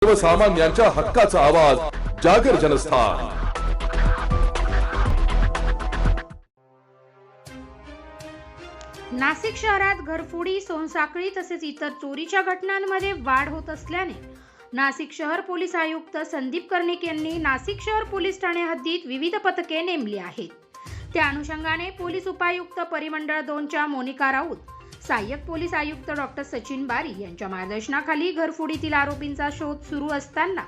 सर्वसामान्यांच्या हक्काचा आवाज जागर जनस्थान। नाशिक शहरात घरफोडी, सोनसाखळी तसेच इतर चोरीच्या घटनांमध्ये वाढ होत असल्याने नाशिक शहर पोलीस आयुक्त संदीप कर्णिक यांनी नाशिक शहर पोलीस ठाणे हद्दीत विविध पथके नेमली आहेत। त्या अनुषंगाने पोलीस उपायुक्त परिमंडळ 2च्या मोनिका राऊत, सहाय्यक पोलीस आयुक्त डॉक्टर सचिन बारी यांच्या मार्गदर्शनाखाली घरफोडीतील आरोपींचा शोध सुरू असताना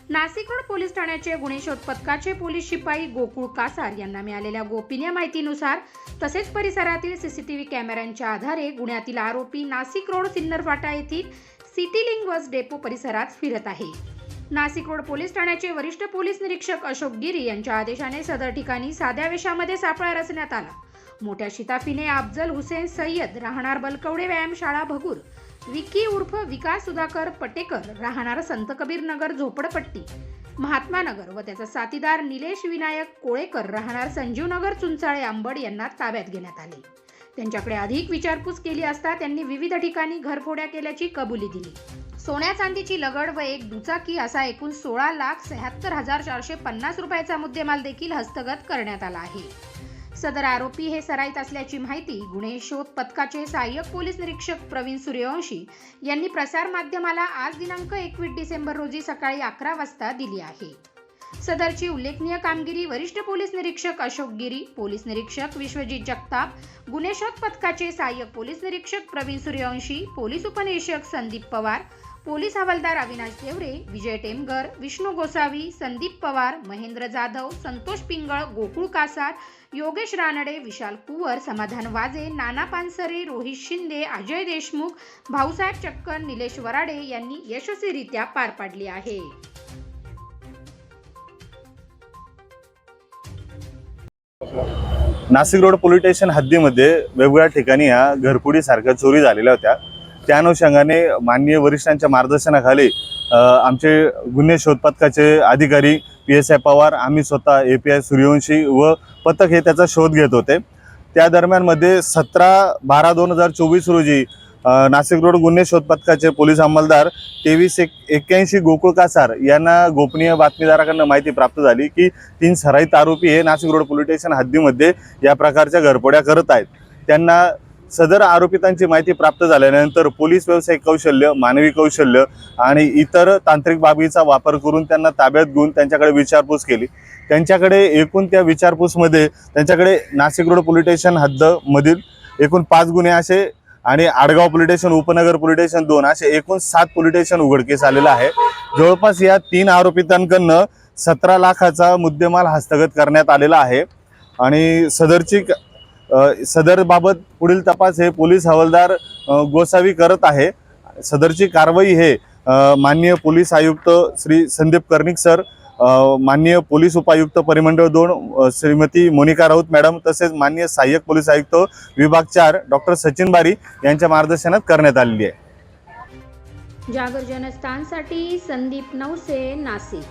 नाशिक रोड पोलीस ठाण्याचे गुन्हे शोध पथकाचे पोलीस शिपाई गोकुळ कासार यांना मिळालेल्या गोपनीय माहितीनुसार तसेच परिसरातील सीसीटीव्ही कॅमेऱ्यांच्या आधारे गुन्ह्यातील आरोपी नाशिक रोड सिन्नर फाटा येथील सिटी लिंक बस डेपो परिसरात फिरत आहे। नाशिक रोड पोलीस ठाण्याचे वरिष्ठ पोलीस निरीक्षक अशोक गिरी यांच्या आदेशाने सदर ठिकाणी साध्या वेशामध्ये सापळा रचण्यात आला। मोठ्या शिताफीने अफजल हुसेन सय्यद राहणार बलकवडे व्यायामशाळा भगूर, विकी उर्फ विकास सुधाकर पटेकर राहणार संत कबीर नगर झोपडपट्टी महात्मा नगर व त्याचा साथीदार निलेश विनायक कोळेकर राहणार संजीव नगर चुंचाळे अंबड यांना ताब्यात घेण्यात आले। त्यांच्याकडे अधिक विचारपूस केली असता त्यांनी विविध ठिकाणी घरफोड्या केल्याची कबुली दिली। सोन्या चांदीची लगड व एक दुचाकी असा एकूण 16,76,450 रुपयाचा मुद्देमाल देखील हस्तगत करण्यात आला आहे। सदर आरोपी हे सराईत असल्याची माहिती गुन्हे शोध पथकाचे सहाय्यक पोलीस निरीक्षक प्रवीण सूर्यवंशी यांनी प्रसार माध्यमाला आज दिनांक 21 डिसेंबर रोजी सकाळी 11 वाजता दिली आहे। सदरची उल्लेखनीय कामगिरी वरिष्ठ पोलीस निरीक्षक अशोक गिरी, पोलीस निरीक्षक विश्वजित जगताप, गुन्हे शोध पथकाचे सहाय्यक पोलीस निरीक्षक प्रवीण सूर्यवंशी, पोलीस उपनिरीक्षक संदीप पवार, पोलीस हवालदार अविनाश देवरे, विजय टेमगर, विष्णू गोसावी, संदीप पवार, महेंद्र जाधव, संतोष पिंगळ, गोकुळ कासार, योगेश रानडे, विशाल कुवर, समाधान वाजे, नाना पानसरे, रोहित शिंदे, अजय देशमुख, भाऊसाहेब चक्कर, निलेश वराडे यांनी यशस्वीरित्या पार पाडली आहे। नाशिक रोड पोलीस स्टेशन हद्दीमध्ये वेगवेगळ्या ठिकाणी या घरफोडी सारख्या चोरी झालेल्या होत्या। त्या अनुषंगाने माननीय वरिष्ठांच्या मार्गदर्शनाखाली आमचे गुन्हे शोध पथकाचे अधिकारी PSI पवार, आम्ही स्वतः API सूर्यवंशी व पथक हे त्याचा शोध घेत होते। त्या दरम्यान मध्ये 17/12/2024 रोजी नाशिक रोड गुन्हे शोध पथकाचे पोलीस अंमलदार 2381 गोकुळ कासार यांना गोपनीय बातमीदाराकडून माहिती प्राप्त झाली की 3 सराईत आरोपी हे नाशिक रोड पोलीस स्टेशन हद्दीमध्ये या प्रकारच्या घरफोड्या करत आहेत। त्यांना सदर आरोपितांची माहिती प्राप्त झाल्यानंतर पोलीस व्यावसायिक कौशल्य, मानवी कौशल्य आणि इतर तांत्रिक बाबीचा वापर करून त्यांना ताब्यात घेऊन त्यांच्याकडे विचारपूस केली। त्यांच्याकडे एकूण त्या विचारपूसमध्ये त्यांच्याकडे नाशिक रोड पोलीस स्टेशन हद्दमधील एकूण 5 गुन्हे असे आणि आडगाव पोलीस स्टेशन, उपनगर पोलीस स्टेशन 2 असे एकूण 7 पोलीस स्टेशन उघडकीस आलेलं आहे। जवळपास या 3 आरोपितांकडून 17 लाखाचा मुद्देमाल हस्तगत करण्यात आलेला आहे आणि सदरबाबत पुढील तपास हे पोलीस हवालदार गोसावी करत आहे। सदरची कारवाई हे माननीय पोलीस आयुक्त श्री संदीप कर्णिक सर, माननीय पोलीस उपायुक्त परिमंडळ 2 श्रीमती मोनिका राऊत मॅडम तसेच माननीय सहाय्यक पोलीस आयुक्त विभाग 4 डॉक्टर सचिन बारी यांच्या मार्गदर्शनात करण्यात आलेली आहे। जागर जनस्थानसाठी संदीप नवसे, नाशिक।